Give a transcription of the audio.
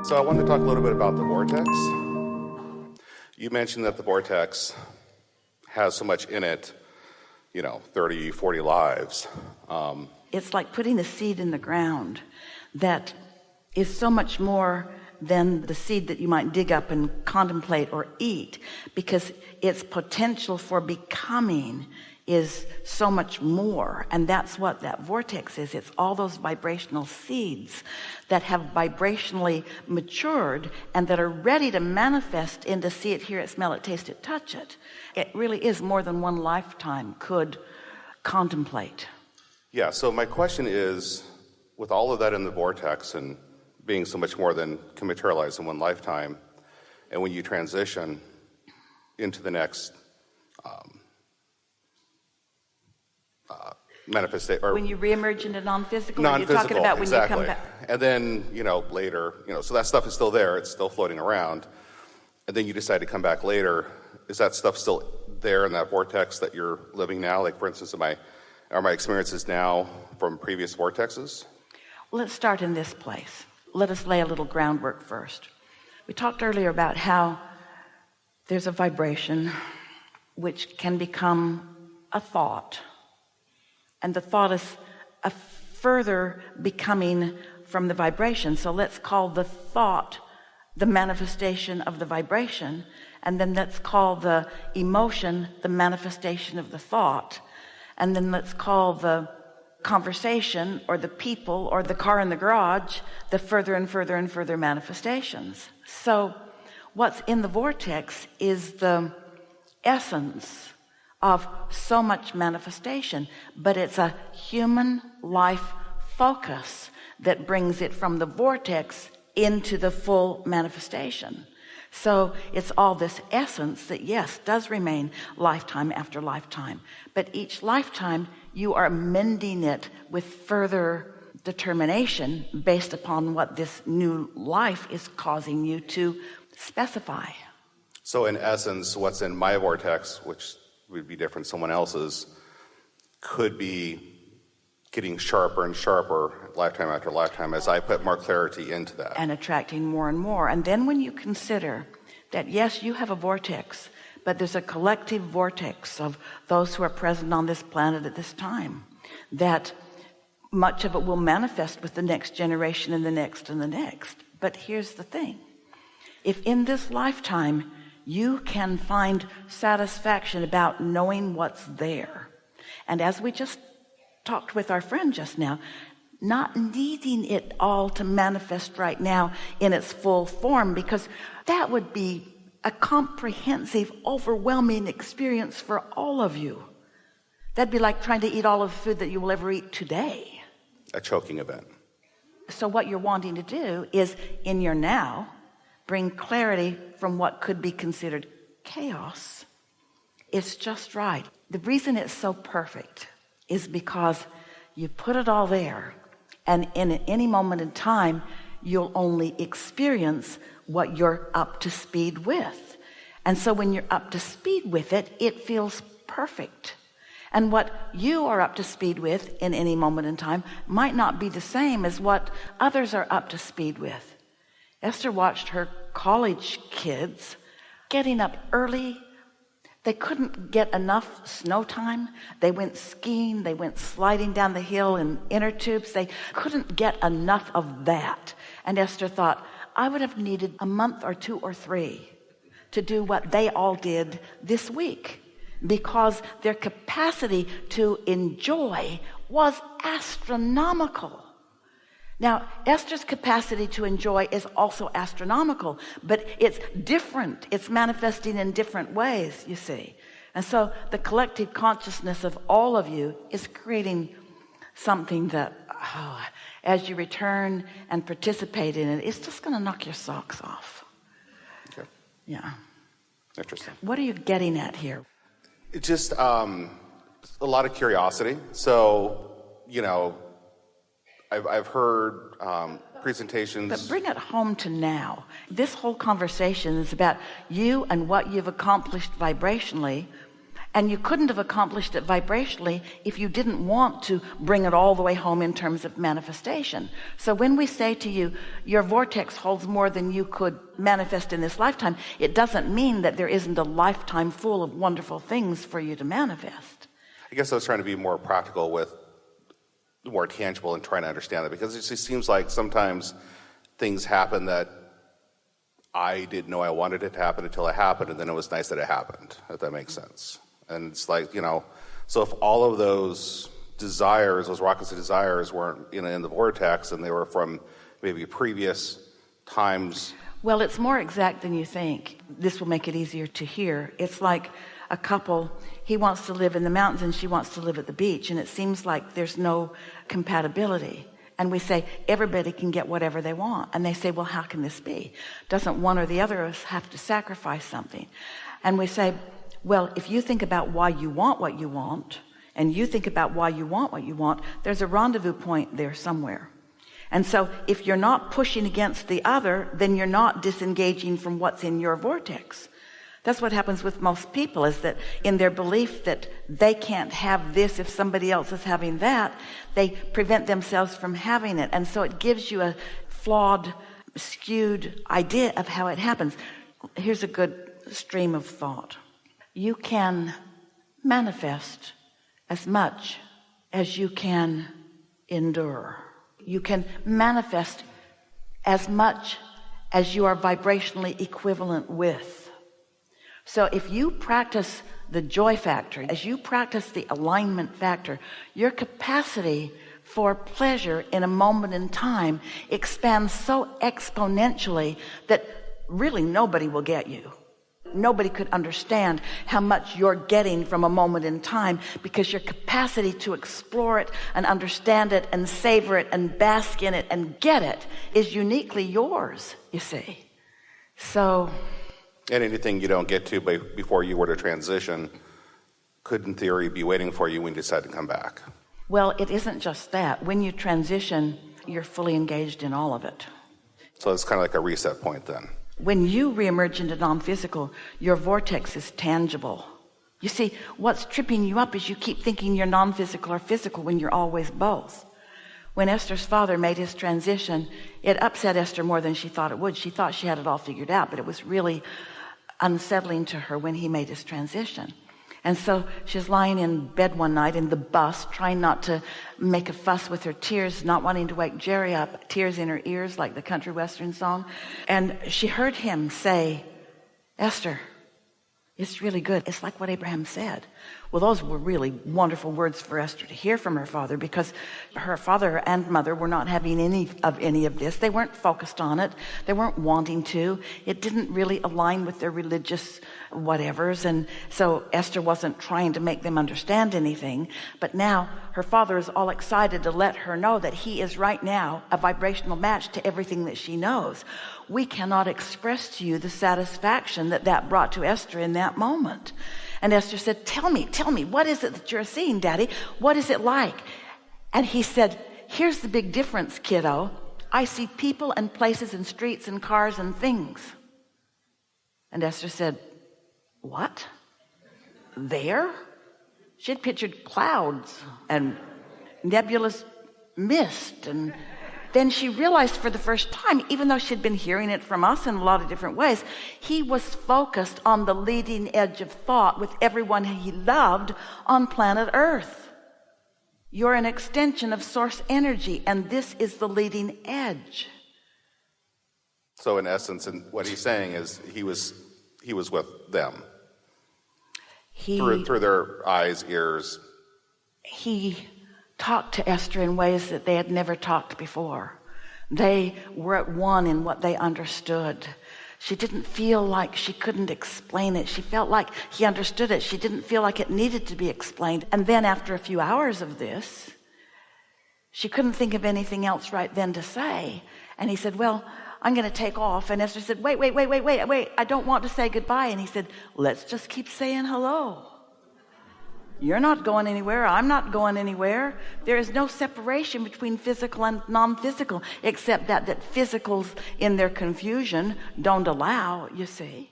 So I wanted to talk a little bit about the vortex. You mentioned that the vortex has so much in it, 30, 40 lives. It's like putting a seed in the ground that is so much more than the seed that you might dig up and contemplate or eat, because its potential for becoming is so much more. And that's what that vortex is. It's all those vibrational seeds that have vibrationally matured and that are ready to manifest into see it, hear it, smell it, taste it, touch it. It really is more than one lifetime could contemplate. Yeah, so my question is, with all of that in the vortex and being so much more than can materialize in one lifetime, and when you transition into the next manifestation, or when you reemerge into non-physical, non-physical, you're talking about when exactly. you come back. And then, later, so that stuff is still there, it's still floating around, and then you decide to come back later. Is that stuff still there in that vortex that you're living now? Like, for instance, are my experiences now from previous vortexes? Let's start in this place. Let us lay a little groundwork first. We talked earlier about how there's a vibration which can become a thought, and the thought is a further becoming from the vibration. So let's call the thought the manifestation of the vibration, and then let's call the emotion the manifestation of the thought, and then let's call the conversation or the people or the car in the garage the further and further and further manifestations. So what's in the vortex is the essence of so much manifestation, but it's a human life focus that brings it from the vortex into the full manifestation. So it's all this essence that, yes, does remain lifetime after lifetime, but each lifetime you are mending it with further determination based upon what this new life is causing you to specify. So in essence, what's in my vortex, which would be different someone else's, could be getting sharper and sharper lifetime after lifetime as I put more clarity into that. And attracting more and more. And then when you consider that, yes, you have a vortex, but there's a collective vortex of those who are present on this planet at this time, that much of it will manifest with the next generation and the next and the next. But here's the thing. If in this lifetime you can find satisfaction about knowing what's there, and as we just talked with our friend just now, not needing it all to manifest right now in its full form, because that would be a comprehensive, overwhelming experience for all of you. That'd be like trying to eat all of the food that you will ever eat today. A choking event. So what you're wanting to do is, in your now, bring clarity from what could be considered chaos. It's just right. The reason it's so perfect is because you put it all there, and in any moment in time you'll only experience what you're up to speed with. And so when you're up to speed with it, it feels perfect. And what you are up to speed with in any moment in time might not be the same as what others are up to speed with. Esther watched her college kids getting up early. They couldn't get enough snow time. They went skiing, they went sliding down the hill in inner tubes. They couldn't get enough of that. And Esther thought, I would have needed a month or 2 or 3 to do what they all did this week, because their capacity to enjoy was astronomical. Now, Esther's capacity to enjoy is also astronomical, but it's different. It's manifesting in different ways, you see. And so the collective consciousness of all of you is creating something that, as you return and participate in it, it's just going to knock your socks off. Okay. Yeah. Interesting. What are you getting at here? It's just a lot of curiosity. So, I've heard presentations. But bring it home to now. This whole conversation is about you and what you've accomplished vibrationally, And you couldn't have accomplished it vibrationally if you didn't want to bring it all the way home in terms of manifestation. So when we say to you, your vortex holds more than you could manifest in this lifetime, it doesn't mean that there isn't a lifetime full of wonderful things for you to manifest. I guess I was trying to be more practical with more tangible and trying to understand it, because it just seems like sometimes things happen that I didn't know I wanted it to happen until it happened, and then it was nice that it happened, if that makes sense. And it's like, so if all of those desires, those rockets of desires weren't in the vortex and they were from maybe previous times. Well, it's more exact than you think. This will make it easier to hear. It's like a couple, he wants to live in the mountains and she wants to live at the beach, and it seems like there's no compatibility. And we say, everybody can get whatever they want. And they say, well, how can this be? Doesn't one or the other of us have to sacrifice something? And we say, well, if you think about why you want what you want, and you think about why you want what you want, there's a rendezvous point there somewhere. And so if you're not pushing against the other, then you're not disengaging from what's in your vortex. That's what happens with most people, is that in their belief that they can't have this if somebody else is having that, they prevent themselves from having it. And so it gives you a flawed, skewed idea of how it happens. Here's a good stream of thought. You can manifest as much as you can endure. You can manifest as much as you are vibrationally equivalent with. So if you practice the joy factor, as you practice the alignment factor, your capacity for pleasure in a moment in time expands so exponentially that really nobody will get you. Nobody could understand how much you're getting from a moment in time, because your capacity to explore it and understand it and savor it and bask in it and get it is uniquely yours, you see. So, and anything you don't get to before you were to transition could, in theory, be waiting for you when you decide to come back. Well, it isn't just that. When you transition, you're fully engaged in all of it. So it's kind of like a reset point then. When you reemerge into non-physical, your vortex is tangible. You see, what's tripping you up is you keep thinking you're non-physical or physical when you're always both. When Esther's father made his transition, it upset Esther more than she thought it would. She thought she had it all figured out, but it was really unsettling to her when he made his transition. And so she's lying in bed one night in the bus, trying not to make a fuss with her tears, not wanting to wake Jerry up, tears in her ears like the country western song. And she heard him say, Esther, it's really good. It's like what Abraham said. Well, those were really wonderful words for Esther to hear from her father, because her father and mother were not having any of this. They weren't focused on it. They weren't wanting to. It didn't really align with their religious whatevers. And so Esther wasn't trying to make them understand anything. But now her father is all excited to let her know that he is right now a vibrational match to everything that she knows. We cannot express to you the satisfaction that brought to Esther in that moment. And Esther said, tell me, what is it that you're seeing, Daddy? What is it like? And he said, here's the big difference, kiddo. I see people and places and streets and cars and things. And Esther said, what? There? She had pictured clouds and nebulous mist, and then she realized for the first time, even though she'd been hearing it from us in a lot of different ways, he was focused on the leading edge of thought with everyone he loved on planet Earth. You're an extension of source energy, and this is the leading edge. So in essence, what he's saying is he was with them. Through their eyes, ears. He talked to Esther in ways that they had never talked before. They were at one in what they understood. She didn't feel like she couldn't explain it. She felt like he understood it. She didn't feel like it needed to be explained. And then after a few hours of this, she couldn't think of anything else right then to say. And he said, well, I'm going to take off. And Esther said, wait, I don't want to say goodbye. And he said, let's just keep saying hello. You're not going anywhere. I'm not going anywhere. There is no separation between physical and non-physical, except that physicals in their confusion don't allow, you see.